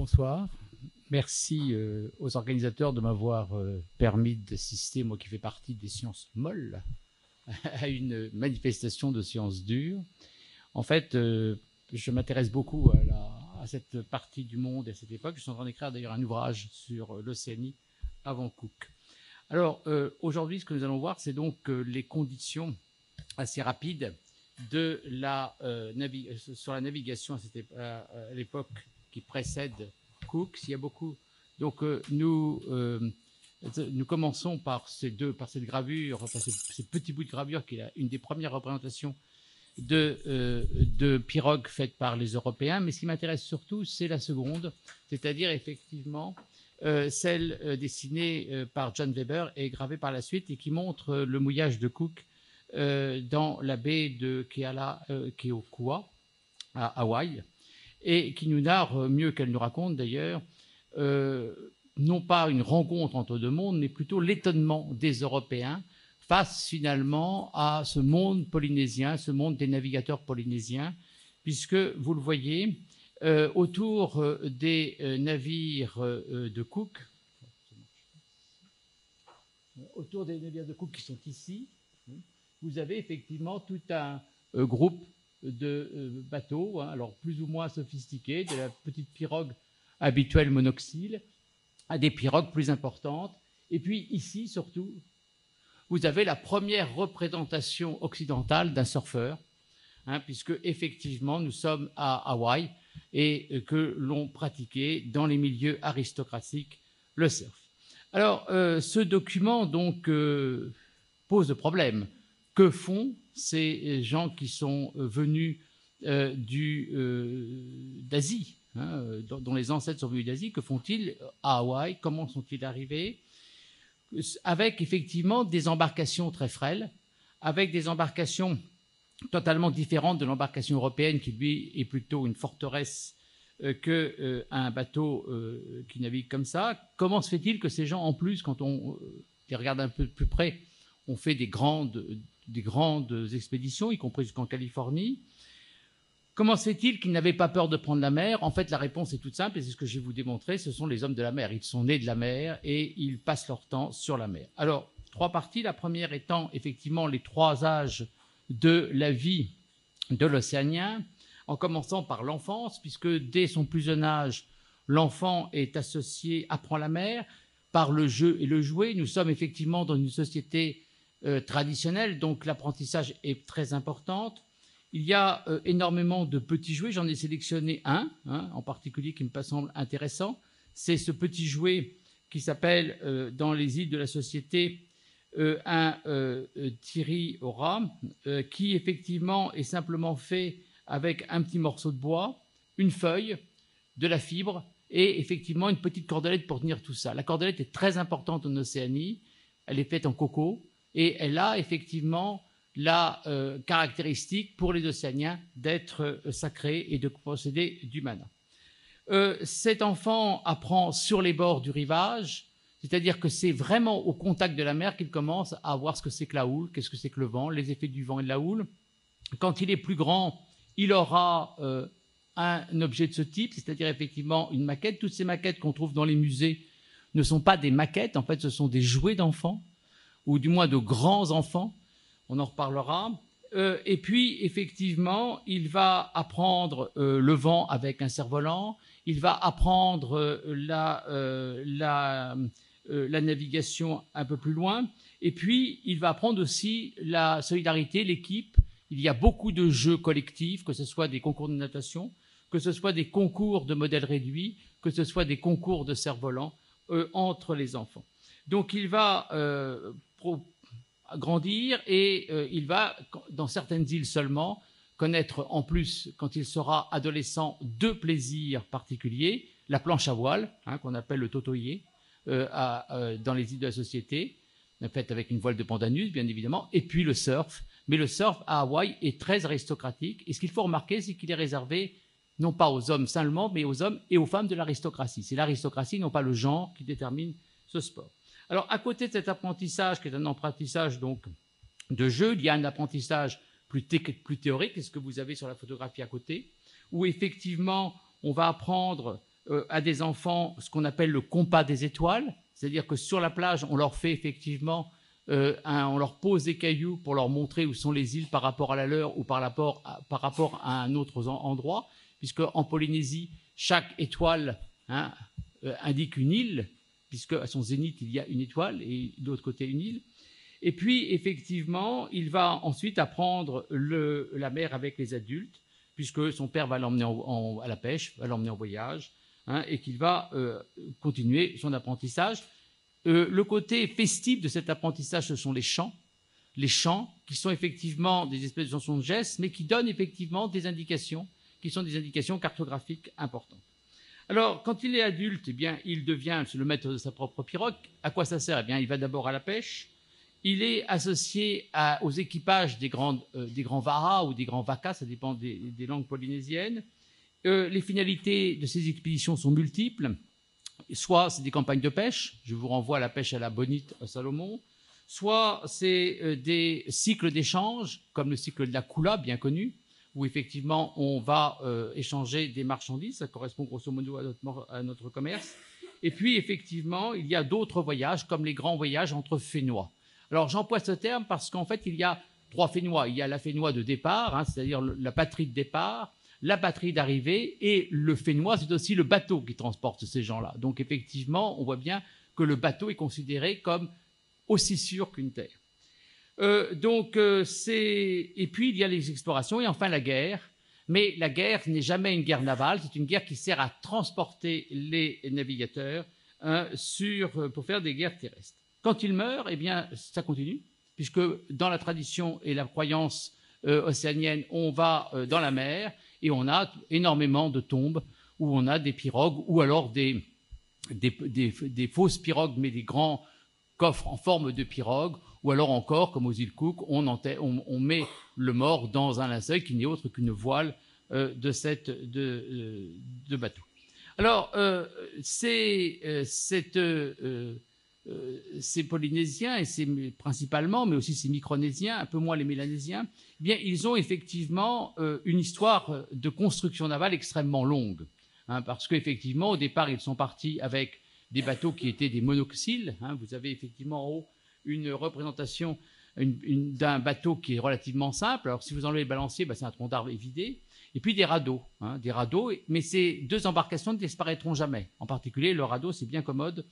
Bonsoir. Merci aux organisateurs de m'avoir permis d'assister, moi qui fais partie des sciences molles, à une manifestation de sciences dures. En fait, je m'intéresse beaucoup à cette partie du monde et à cette époque. Je suis en train d'écrire d'ailleurs un ouvrage sur l'Océanie avant Cook. Alors, aujourd'hui, ce que nous allons voir, c'est donc les conditions assez rapides de sur la navigation à l'époque qui précède Cook. Il y a beaucoup. Donc, nous commençons par cette gravure, par ce petit bout de gravure qui est une des premières représentations de pirogues faites par les Européens. Mais ce qui m'intéresse surtout, c'est la seconde, c'est-à-dire effectivement celle dessinée par John Weber et gravée par la suite et qui montre le mouillage de Cook dans la baie de Keokua, à Hawaï, et qui nous narre, mieux qu'elle nous raconte d'ailleurs, non pas une rencontre entre deux mondes, mais plutôt l'étonnement des Européens face finalement à ce monde polynésien, ce monde des navigateurs polynésiens, puisque, vous le voyez, autour des navires de Cook, qui sont ici, vous avez effectivement tout un groupe de bateaux, alors plus ou moins sophistiqués, de la petite pirogue habituelle monoxyle à des pirogues plus importantes. Et puis ici, surtout, vous avez la première représentation occidentale d'un surfeur, puisque effectivement nous sommes à Hawaï et que l'on pratiquait dans les milieux aristocratiques le surf. Alors, ce document donc pose le problème. Que font ces gens qui sont venus d'Asie, dont les ancêtres sont venus d'Asie? Que font-ils à Hawaï? Comment sont-ils arrivés? Avec effectivement des embarcations très frêles, avec des embarcations totalement différentes de l'embarcation européenne qui, lui, est plutôt une forteresse qu'un bateau qui navigue comme ça. Comment se fait-il que ces gens, en plus, quand on les regarde un peu de plus près, ont fait des grandes expéditions, y compris jusqu'en Californie? Comment se fait-il qu'ils n'avaient pas peur de prendre la mer? En fait, la réponse est toute simple, et c'est ce que je vais vous démontrer. Ce sont les hommes de la mer. Ils sont nés de la mer et ils passent leur temps sur la mer. Alors, trois parties. La première étant effectivement les trois âges de la vie de l'océanien, en commençant par l'enfance, puisque dès son plus jeune âge, l'enfant apprend la mer par le jeu et le jouet. Nous sommes effectivement dans une société traditionnelle, donc l'apprentissage est très important. Il y a énormément de petits jouets. J'en ai sélectionné un en particulier qui me semble intéressant. C'est ce petit jouet qui s'appelle, dans les îles de la Société, un tiri ora, qui effectivement est simplement fait avec un petit morceau de bois, une feuille, de la fibre et effectivement une petite cordelette pour tenir tout ça. La cordelette est très importante en Océanie. Elle est faite en coco et elle a effectivement la caractéristique pour les Océaniens d'être sacrée et de posséder du mana. Cet enfant apprend sur les bords du rivage, c'est-à-dire que c'est vraiment au contact de la mer qu'il commence à voir ce que c'est que la houle, qu'est-ce que c'est que le vent, les effets du vent et de la houle. Quand il est plus grand, il aura un objet de ce type, c'est-à-dire effectivement une maquette. Toutes ces maquettes qu'on trouve dans les musées ne sont pas des maquettes, en fait ce sont des jouets d'enfants, ou du moins de grands enfants. On en reparlera. Et puis, effectivement, il va apprendre le vent avec un cerf-volant. Il va apprendre la navigation un peu plus loin. Et puis, il va apprendre aussi la solidarité, l'équipe. Il y a beaucoup de jeux collectifs, que ce soit des concours de natation, que ce soit des concours de modèles réduits, que ce soit des concours de cerf-volant entre les enfants. Donc, il va grandir et il va, dans certaines îles seulement, connaître en plus, quand il sera adolescent, deux plaisirs particuliers. La planche à voile, qu'on appelle le totoyer, dans les îles de la Société, faite avec une voile de pandanus, bien évidemment, et puis le surf. Mais le surf à Hawaï est très aristocratique. Et ce qu'il faut remarquer, c'est qu'il est réservé non pas aux hommes seulement, mais aux hommes et aux femmes de l'aristocratie. C'est l'aristocratie, non pas le genre, qui détermine ce sport. Alors, à côté de cet apprentissage, qui est un apprentissage donc de jeu, il y a un apprentissage plus théorique, c'est ce que vous avez sur la photographie à côté, où effectivement, on va apprendre à des enfants ce qu'on appelle le compas des étoiles, c'est-à-dire que sur la plage, on leur fait effectivement, on leur pose des cailloux pour leur montrer où sont les îles par rapport à la leur ou par rapport à un autre endroit, puisque en Polynésie, chaque étoile indique une île, puisque à son zénith, il y a une étoile et de l'autre côté une île. Et puis, effectivement, il va ensuite apprendre la mer avec les adultes, puisque son père va l'emmener à la pêche, va l'emmener en voyage, et qu'il va continuer son apprentissage. Le côté festif de cet apprentissage, ce sont les chants qui sont effectivement des espèces de chansons de gestes, mais qui donnent effectivement des indications, qui sont des indications cartographiques importantes. Alors, quand il est adulte, eh bien, il devient le maître de sa propre pirogue. À quoi ça sert? Eh bien, il va d'abord à la pêche. Il est associé aux équipages des grands varas ou des grands vakas, ça dépend des langues polynésiennes. Les finalités de ces expéditions sont multiples. Soit c'est des campagnes de pêche, je vous renvoie à la pêche à la bonite à Salomon, soit c'est des cycles d'échange, comme le cycle de la Kula, bien connu, où effectivement on va échanger des marchandises, ça correspond grosso modo à notre commerce. Et puis effectivement, il y a d'autres voyages, comme les grands voyages entre Fénois. Alors j'emploie ce terme parce qu'en fait, il y a 3 Fénois. Il y a la Fénois de départ, c'est-à-dire la patrie de départ, la patrie d'arrivée, et le Fénois, c'est aussi le bateau qui transporte ces gens-là. Donc effectivement, on voit bien que le bateau est considéré comme aussi sûr qu'une terre. Et puis il y a les explorations et enfin la guerre. Mais la guerre n'est jamais une guerre navale, c'est une guerre qui sert à transporter les navigateurs pour faire des guerres terrestres. Quand il meurt, eh bien, ça continue, puisque dans la tradition et la croyance océanienne, on va dans la mer et on a énormément de tombes où on a des pirogues ou alors des fausses pirogues, mais des grands coffres en forme de pirogue, ou alors encore, comme aux îles Cook, on met le mort dans un linceul qui n'est autre qu'une voile de bateau. Alors, ces Polynésiens, et principalement, mais aussi ces Micronésiens, un peu moins les Mélanésiens, eh bien, ils ont effectivement une histoire de construction navale extrêmement longue. Parce qu'effectivement, au départ, ils sont partis avec des bateaux qui étaient des monoxyles. Vous avez effectivement en haut une représentation d'un bateau qui est relativement simple. Alors, si vous enlevez le balancier, c'est un tronc d'arbre évidé. Et puis des radeaux, mais ces 2 embarcations ne disparaîtront jamais. En particulier, le radeau, c'est bien commode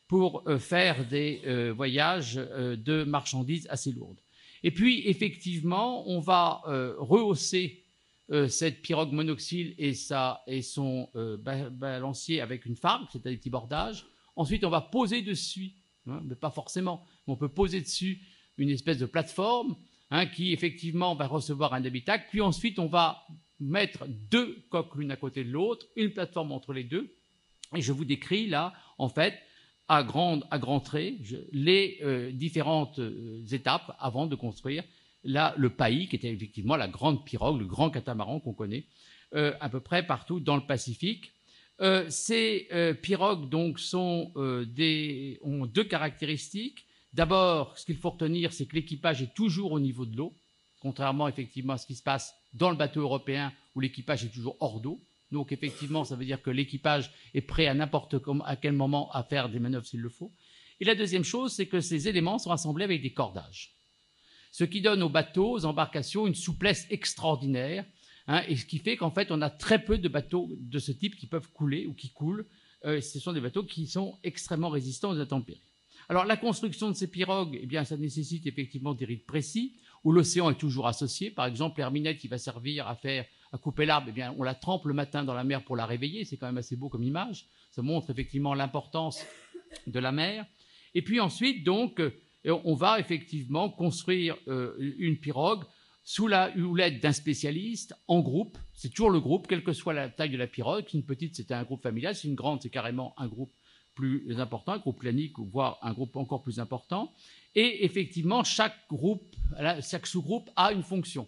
pour faire des voyages de marchandises assez lourdes. Et puis, effectivement, on va rehausser cette pirogue monoxyle et son balancier avec une fargue, c'est-à-dire des petits bordages. Ensuite, on va poser dessus, mais pas forcément, mais on peut poser dessus une espèce de plateforme qui, effectivement, va recevoir un habitacle. Puis ensuite, on va mettre 2 coques l'une à côté de l'autre, une plateforme entre les deux. Et je vous décris là, en fait, à grands traits, les différentes étapes avant de construire le Pai, qui était effectivement la grande pirogue, le grand catamaran qu'on connaît à peu près partout dans le Pacifique. Ces pirogues donc ont 2 caractéristiques. D'abord, ce qu'il faut retenir, c'est que l'équipage est toujours au niveau de l'eau, contrairement effectivement à ce qui se passe dans le bateau européen où l'équipage est toujours hors d'eau. Donc effectivement, ça veut dire que l'équipage est prêt à quel moment à faire des manœuvres s'il le faut. Et la deuxième chose, c'est que ces éléments sont assemblés avec des cordages, ce qui donne aux bateaux, aux embarcations, une souplesse extraordinaire, et ce qui fait qu'en fait, on a très peu de bateaux de ce type qui peuvent couler ou qui coulent. Ce sont des bateaux qui sont extrêmement résistants aux intempéries. Alors la construction de ces pirogues, eh bien, ça nécessite effectivement des rites précis, où l'océan est toujours associé. Par exemple, l'herminette qui va servir à couper l'arbre, eh bien, on la trempe le matin dans la mer pour la réveiller. C'est quand même assez beau comme image. Ça montre effectivement l'importance de la mer. Et puis ensuite, donc, on va effectivement construire une pirogue sous la houlette d'un spécialiste, en groupe. C'est toujours le groupe, quelle que soit la taille de la pirogue. Si une petite, c'était un groupe familial. Si une grande, c'est carrément un groupe plus important, un groupe planique, voire un groupe encore plus important. Et effectivement, chaque sous-groupe a une fonction.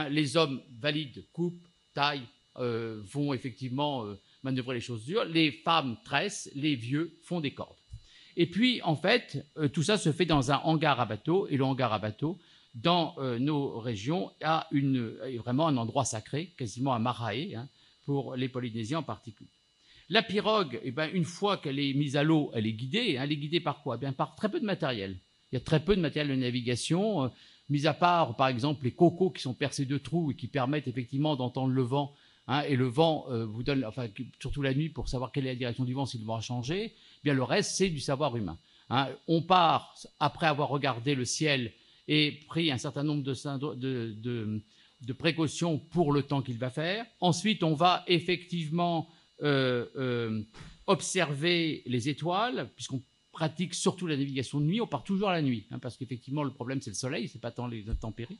Les hommes valides, coupent, taillent, vont effectivement manœuvrer les choses dures. Les femmes tressent, les vieux font des cordes. Et puis, en fait, tout ça se fait dans un hangar à bateau. Et le hangar à bateau, dans nos régions, est vraiment un endroit sacré, quasiment un marae, pour les Polynésiens en particulier. La pirogue, eh ben, une fois qu'elle est mise à l'eau, elle est guidée. Elle est guidée par quoi? Eh bien, par très peu de matériel. Il y a très peu de matériel de navigation, mis à part, par exemple, les cocos qui sont percés de trous et qui permettent effectivement d'entendre le vent. Et le vent vous donne, enfin, surtout la nuit, pour savoir quelle est la direction du vent, si le vent a changé. Eh bien, le reste, c'est du savoir humain. On part, après avoir regardé le ciel et pris un certain nombre de précautions pour le temps qu'il va faire. Ensuite, on va effectivement observer les étoiles, puisqu'on pratique surtout la navigation de nuit. On part toujours à la nuit, parce qu'effectivement, le problème, c'est le soleil, c'est pas tant les intempéries.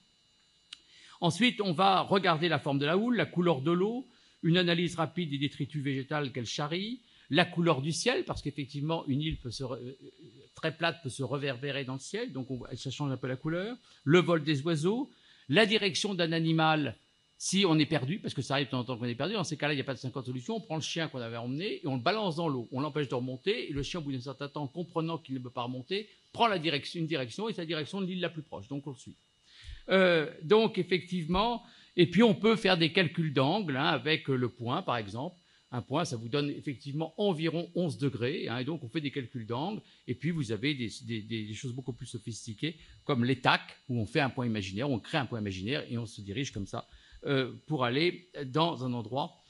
Ensuite, on va regarder la forme de la houle, la couleur de l'eau, une analyse rapide des détritus végétales qu'elle charrie, la couleur du ciel, parce qu'effectivement, une île très plate peut se réverbérer dans le ciel, donc ça change un peu la couleur, le vol des oiseaux, la direction d'un animal si on est perdu, parce que ça arrive de temps en temps qu'on est perdu. Dans ces cas-là, il n'y a pas de 50 solutions. On prend le chien qu'on avait emmené et on le balance dans l'eau. On l'empêche de remonter et le chien, au bout d'un certain temps, comprenant qu'il ne peut pas remonter, prend une direction et c'est la direction de l'île la plus proche. Donc, on le suit. Donc, effectivement, et puis on peut faire des calculs d'angle avec le point, par exemple. Un point, ça vous donne effectivement environ 11 degrés, et donc on fait des calculs d'angle, et puis vous avez des choses beaucoup plus sophistiquées, comme l'étac, où on fait un point imaginaire, on crée un point imaginaire, et on se dirige comme ça pour aller dans un endroit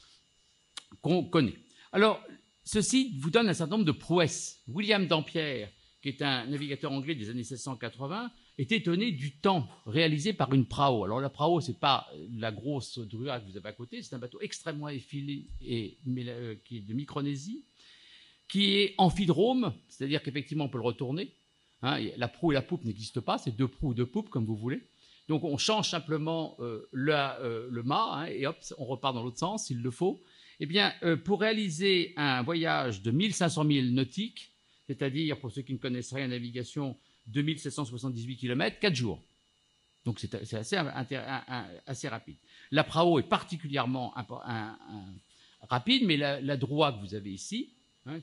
qu'on connaît. Alors, ceci vous donne un certain nombre de prouesses. William Dampier, qui est un navigateur anglais des années 1680, est étonné du temps réalisé par une prao. Alors la prao, ce n'est pas la grosse drua que vous avez à côté, c'est un bateau extrêmement effilé qui est de Micronésie, qui est amphidrome, c'est-à-dire qu'effectivement on peut le retourner. La proue et la poupe n'existent pas, c'est deux proues ou deux poupes comme vous voulez. Donc on change simplement le mât et hop, on repart dans l'autre sens s'il le faut. Eh bien, pour réaliser un voyage de 1500 milles nautiques, c'est-à-dire, pour ceux qui ne connaissent rien à la navigation, 2778 km, 4 jours. Donc c'est assez rapide. La prao est particulièrement rapide, mais la droie que vous avez ici,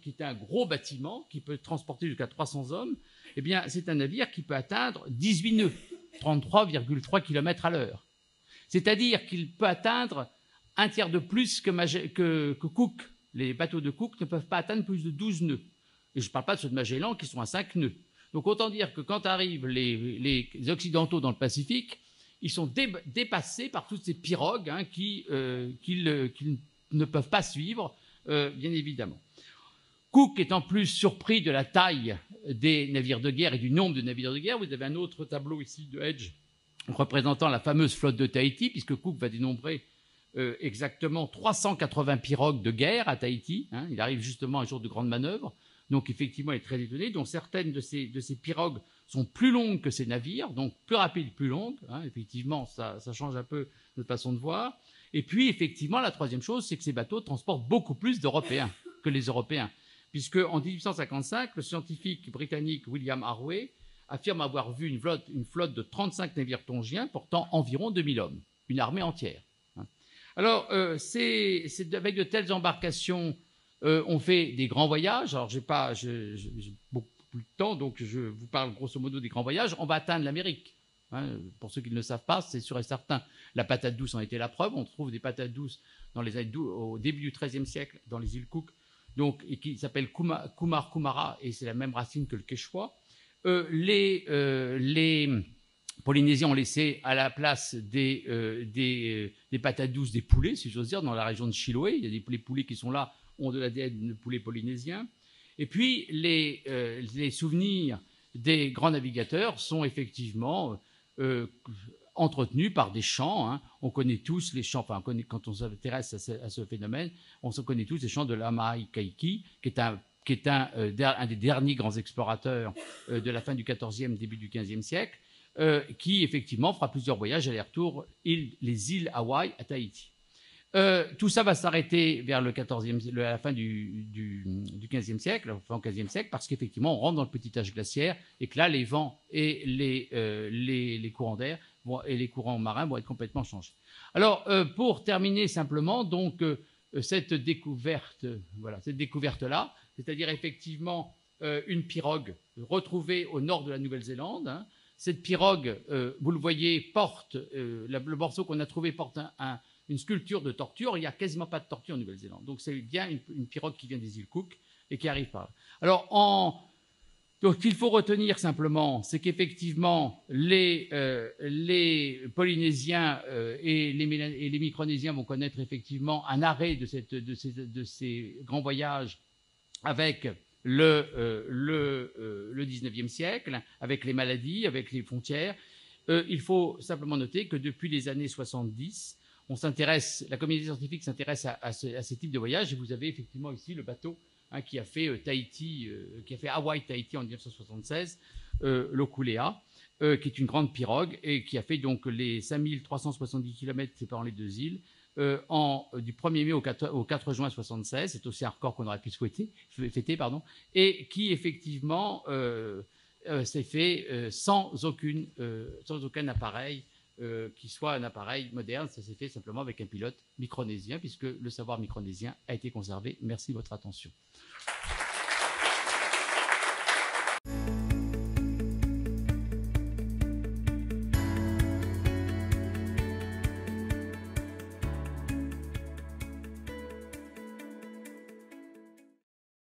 qui est un gros bâtiment qui peut transporter jusqu'à 300 hommes, eh bien, c'est un navire qui peut atteindre 18 nœuds, 33,3 km à l'heure. C'est-à-dire qu'il peut atteindre un tiers de plus que Cook. Les bateaux de Cook ne peuvent pas atteindre plus de 12 nœuds. Et je ne parle pas de ceux de Magellan qui sont à 5 nœuds. Donc autant dire que quand arrivent les Occidentaux dans le Pacifique, ils sont dépassés par toutes ces pirogues qu'ils ne peuvent pas suivre, bien évidemment. Cook est en plus surpris de la taille des navires de guerre et du nombre de navires de guerre. Vous avez un autre tableau ici de Edge représentant la fameuse flotte de Tahiti, puisque Cook va dénombrer exactement 380 pirogues de guerre à Tahiti. Il arrive justement un jour de grande manœuvre. Donc effectivement, il est très étonné. Donc certaines de ces pirogues sont plus longues que ces navires, donc plus rapides, plus longues. Effectivement, ça change un peu notre façon de voir. Et puis effectivement, la troisième chose, c'est que ces bateaux transportent beaucoup plus d'Européens que les Européens. Puisque en 1855, le scientifique britannique William Harvey affirme avoir vu une flotte de 35 navires tongiens portant environ 2000 hommes, une armée entière. Alors, c'est avec de telles embarcations, on fait des grands voyages. Alors, j'ai beaucoup plus de temps, donc je vous parle grosso modo des grands voyages. On va atteindre l'Amérique. Pour ceux qui ne le savent pas, c'est sûr et certain. La patate douce en était la preuve. On trouve des patates douces au début du XIIIe siècle dans les îles Cook, donc, et qui s'appelle Kumara, et c'est la même racine que le quechua. Les Polynésiens ont laissé à la place des patates douces des poulets, si j'ose dire, dans la région de Chiloé. Il y a les poulets qui sont là, ont de l'ADN de poulets polynésiens. Et puis, les souvenirs des grands navigateurs sont effectivement entretenus par des chants. On connaît tous les chants, enfin, quand on s'intéresse à ce phénomène, on se connaît tous les chants de Lamai Kaiki, qui est un des derniers grands explorateurs de la fin du XIVe, début du XVe siècle, qui effectivement fera plusieurs voyages aller-retour, les îles Hawaï à Tahiti. Tout ça va s'arrêter vers la fin du XVe siècle, enfin au XVe siècle, parce qu'effectivement on rentre dans le petit âge glaciaire et que là les vents et les courants d'air et les courants marins vont être complètement changés. Alors pour terminer simplement, donc cette découverte-là, c'est-à-dire effectivement une pirogue retrouvée au nord de la Nouvelle-Zélande. Cette pirogue, vous le voyez, porte le morceau qu'on a trouvé porte une sculpture de tortue. Il n'y a quasiment pas de tortue en Nouvelle-Zélande. Donc c'est bien une pirogue qui vient des îles Cook et qui arrive par là. Alors, donc, ce qu'il faut retenir simplement, c'est qu'effectivement, les Polynésiens et les Micronésiens vont connaître effectivement un arrêt de ces grands voyages avec le 19e siècle, avec les maladies, avec les frontières. Il faut simplement noter que depuis les années 70, la communauté scientifique s'intéresse à ces types de voyages. Et vous avez effectivement ici le bateau qui a fait Hawaï-Tahiti en 1976, l'Okulea, qui est une grande pirogue et qui a fait donc les 5370 km séparant les deux îles du 1er mai au 4 juin 1976. C'est aussi un record qu'on aurait pu fêter, et qui effectivement s'est fait sans aucun appareil qui soit un appareil moderne. Ça s'est fait simplement avec un pilote micronésien, puisque le savoir micronésien a été conservé. Merci de votre attention.